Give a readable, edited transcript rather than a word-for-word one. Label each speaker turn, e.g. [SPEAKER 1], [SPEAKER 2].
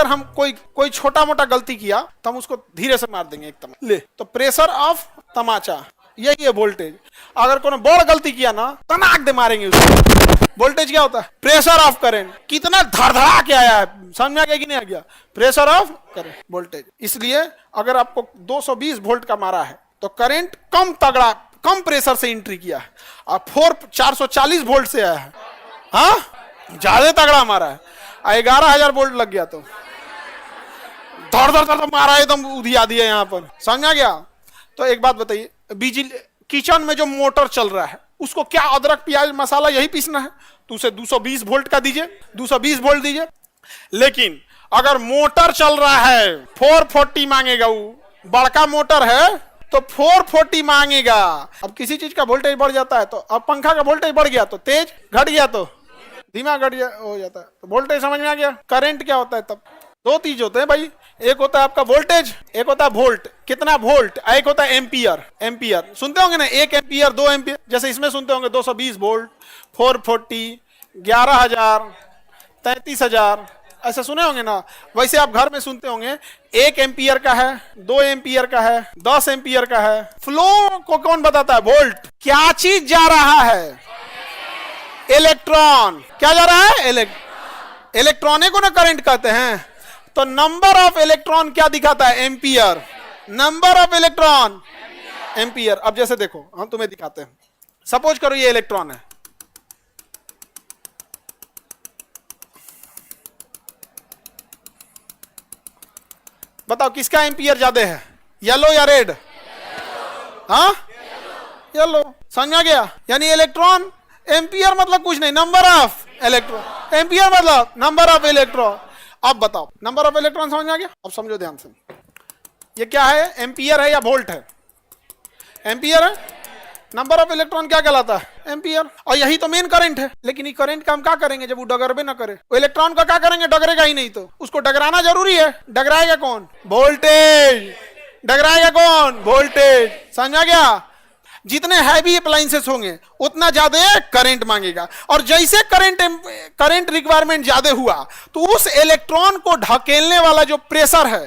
[SPEAKER 1] अगर हम कोई छोटा मोटा गलती किया तो हम उसको धीरे से मार देंगे एकदम। ले तो प्रेशर ऑफ तमाचा, यही है वोल्टेज। अगर कोई बड़ गलती किया ना तनाक दे मारेंगे उसको। वोल्टेज क्या होता है? Pressure of current. कितना धड़धड़ा के आया है, समझ में आ गया कि नहीं आ गया? Pressure of current voltage. इसलिए अगर आपको 220 वोल्ट का मारा है तो करंट कम तगड़ा, कम प्रेशर से एंट्री किया है, और 440 वोल्ट से आया है, हाँ ज्यादा तगड़ा मारा है। 11,000 वोल्ट लग गया तो धड़ धड़ धड़ मारा है, एकदम उधिया दिया यहाँ पर, समझ आ गया? तो एक बात बताइए, बिजली किचन में जो मोटर चल रहा है उसको क्या अदरक प्याज मसाला यही पीसना है? तो उसे 220 वोल्ट का दीजिए, 220 वोल्ट दीजिए। लेकिन अगर मोटर चल रहा है 440 मांगेगा, वो बड़का मोटर है तो 440 मांगेगा। अब किसी चीज का वोल्टेज बढ़ जाता है तो, अब पंखा का वोल्टेज बढ़ गया तो तेज, घट गया तो धीमा घट हो जाता है। तो वोल्टेज समझ में आ गया? करंट क्या होता है? तब दो चीज होते हैं भाई, एक होता है आपका वोल्टेज, एक होता है वोल्ट, कितना वोल्ट, एक होता है एम्पियर। एम्पियर सुनते होंगे ना, 1 एम्पियर 2 एम्पियर, जैसे इसमें सुनते होंगे 220 वोल्ट, 440, 11,000, 33,000, ऐसे सुने होंगे ना। वैसे आप घर में सुनते होंगे 1 एम्पियर का है, 2 एम्पियर का है, 10 एम्पियर का है। फ्लो को कौन बताता है? वोल्ट। क्या चीज जा रहा है? इलेक्ट्रॉन। क्या जा रहा है? इलेक्ट्रॉन को ना करंट कहते हैं। तो नंबर ऑफ इलेक्ट्रॉन क्या दिखाता है? Ampere. Number of electron ampere. अब जैसे देखो, हम तुम्हें दिखाते हैं, सपोज करो ये इलेक्ट्रॉन है, बताओ किसका एम्पियर ज्यादा है, येलो या रेड? हाँ येलो। समझ आ गया? यानी इलेक्ट्रॉन, एम्पियर मतलब कुछ नहीं, नंबर ऑफ इलेक्ट्रॉन, एम्पियर मतलब नंबर ऑफ इलेक्ट्रॉन। अब बताओ नंबर ऑफ इलेक्ट्रॉन समझ में आ गया? अब समझो ध्यान से, ये क्या है? एम्पियर है या वोल्ट है? एम्पियर है। नंबर ऑफ इलेक्ट्रॉन क्या कहलाता है? एम्पियर। और यही तो मेन करंट है। लेकिन ये करंट का हम क्या करेंगे जब वो डगरबे ना करे? वो इलेक्ट्रॉन का क्या करेंगे? डगरेगा ही नहीं, तो उसको डगराना जरूरी है। डगराएगा कौन? वोल्टेज। डगराएगा कौन? वोल्टेज। समझ आ गया? जितने हैवी अप्लायंसेस होंगे उतना ज्यादा करंट मांगेगा, और जैसे करंट रिक्वायरमेंट ज्यादा हुआ तो उस इलेक्ट्रॉन को ढकेलने वाला जो प्रेशर है